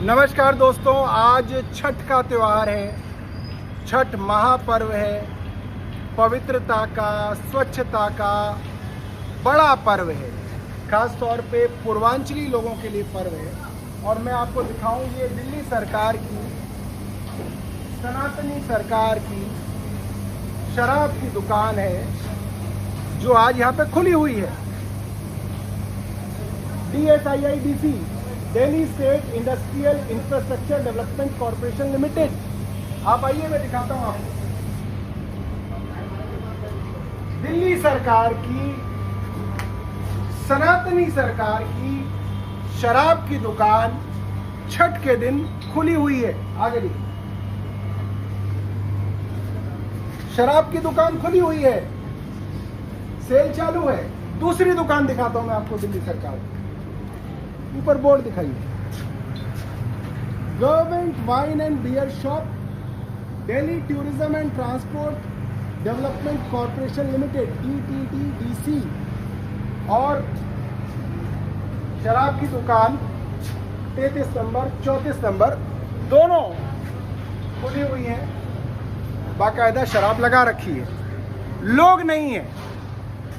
नमस्कार दोस्तों, आज छठ का त्यौहार है। छठ महापर्व है, पवित्रता का, स्वच्छता का बड़ा पर्व है। खास तौर पे पूर्वांचली लोगों के लिए पर्व है। और मैं आपको दिखाऊं, ये दिल्ली सरकार की, सनातनी सरकार की शराब की दुकान है जो आज यहाँ पे खुली हुई है। DSIIDC, Delhi state industrial infrastructure development corporation limited. आप आइए, मैं दिखाता हूं आपको। दिल्ली सरकार की, सनातनी सरकार की शराब की दुकान छठ के दिन खुली हुई है। आगे देखिए, शराब की दुकान खुली हुई है, सेल चालू है। दूसरी दुकान दिखाता हूं मैं आपको दिल्ली सरकार की। ऊपर बोर्ड दिखाइए, government wine and beer shop, Delhi tourism and transport development corporation limited DTTDC। और शराब की दुकान 33 नंबर 34 नंबर दोनों खुली हुई है। बाकायदा शराब लगा रखी है। लोग नहीं है।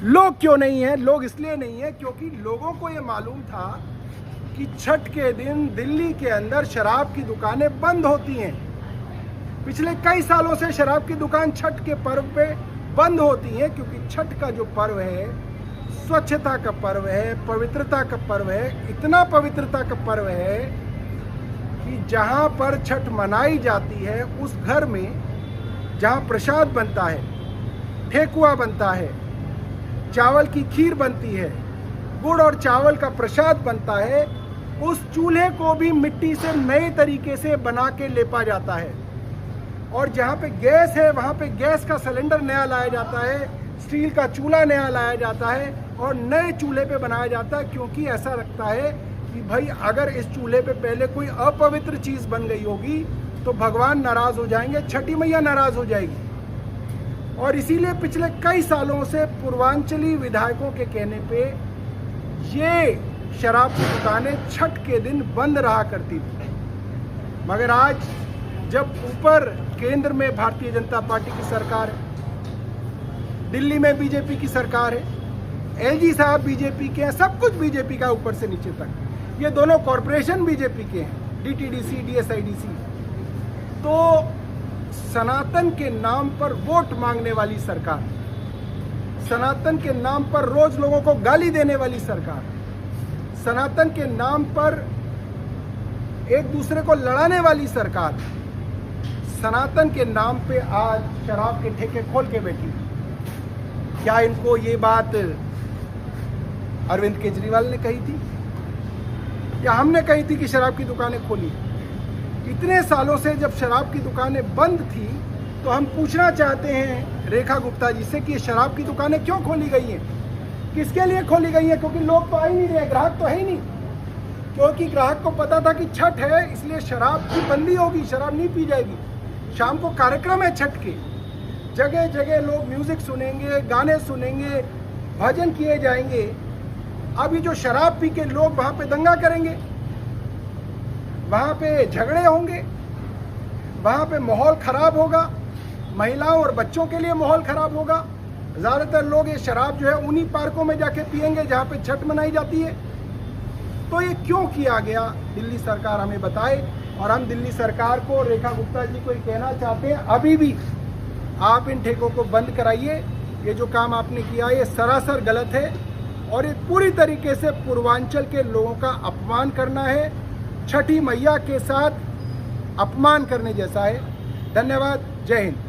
लोग क्यों नहीं है? लोग इसलिए नहीं है क्योंकि लोगों को ये मालूम था कि छठ के दिन दिल्ली के अंदर शराब की दुकानें बंद होती हैं। पिछले कई सालों से शराब की दुकान छठ के पर्व पे बंद होती हैं, क्योंकि छठ का जो पर्व है स्वच्छता का पर्व है, पवित्रता का पर्व है। इतना पवित्रता का पर्व है कि जहाँ पर छठ मनाई जाती है उस घर में जहाँ प्रसाद बनता है, ठेकुआ बनता है, चावल की खीर बनती है, गुड़ और चावल का प्रसाद बनता है, उस चूल्हे को भी मिट्टी से नए तरीके से बना के लेपा जाता है। और जहाँ पे गैस है वहाँ पे गैस का सिलेंडर नया लाया जाता है, स्टील का चूल्हा नया लाया जाता है और नए चूल्हे पे बनाया जाता है, क्योंकि ऐसा लगता है कि भाई अगर इस चूल्हे पे पहले कोई अपवित्र चीज़ बन गई होगी तो भगवान नाराज़ हो जाएंगे, छठी मैया नाराज़ हो जाएगी। और इसीलिए पिछले कई सालों से पूर्वांचली विधायकों के कहने पे ये शराब की दुकानें छठ के दिन बंद रहा करती थी। मगर आज जब ऊपर केंद्र में भारतीय जनता पार्टी की सरकार है, दिल्ली में बीजेपी की सरकार है, LG साहब बीजेपी के हैं, सब कुछ बीजेपी का ऊपर से नीचे तक। ये दोनों कॉरपोरेशन बीजेपी के हैं, DTDC DSIDC। तो सनातन के नाम पर वोट मांगने वाली सरकार, सनातन के नाम पर रोज लोगों को गाली देने वाली सरकार, सनातन के नाम पर एक दूसरे को लड़ाने वाली सरकार, सनातन के नाम पे आज शराब के ठेके खोल के बैठी। क्या इनको ये बात अरविंद केजरीवाल ने कही थी या हमने कही थी कि शराब की दुकानें खोली? इतने सालों से जब शराब की दुकानें बंद थी तो हम पूछना चाहते हैं रेखा गुप्ता जी से कि ये शराब की दुकानें क्यों खोली गई हैं, किसके लिए खोली गई हैं? क्योंकि लोग तो आ ही नहीं रहे, ग्राहक तो है ही नहीं। क्योंकि ग्राहक को पता था कि छठ है, इसलिए शराब की बंदी होगी, शराब नहीं पी जाएगी। शाम को कार्यक्रम है छठ के, जगह जगह लोग म्यूजिक सुनेंगे, गाने सुनेंगे, भजन किए जाएंगे। अब ये जो शराब पी के लोग वहाँ पे दंगा करेंगे, वहाँ पे झगड़े होंगे, वहाँ पे माहौल खराब होगा, महिलाओं और बच्चों के लिए माहौल खराब होगा। ज़्यादातर लोग ये शराब जो है उन्हीं पार्कों में जाके पिएंगे जहाँ पे छठ मनाई जाती है। तो ये क्यों किया गया, दिल्ली सरकार हमें बताए। और हम दिल्ली सरकार को, रेखा गुप्ता जी को ये कहना चाहते हैं, अभी भी आप इन ठेकों को बंद कराइए। ये जो काम आपने किया ये सरासर गलत है और ये पूरी तरीके से पूर्वांचल के लोगों का अपमान करना है, छठी मैया के साथ अपमान करने जैसा है। धन्यवाद, जय हिंद।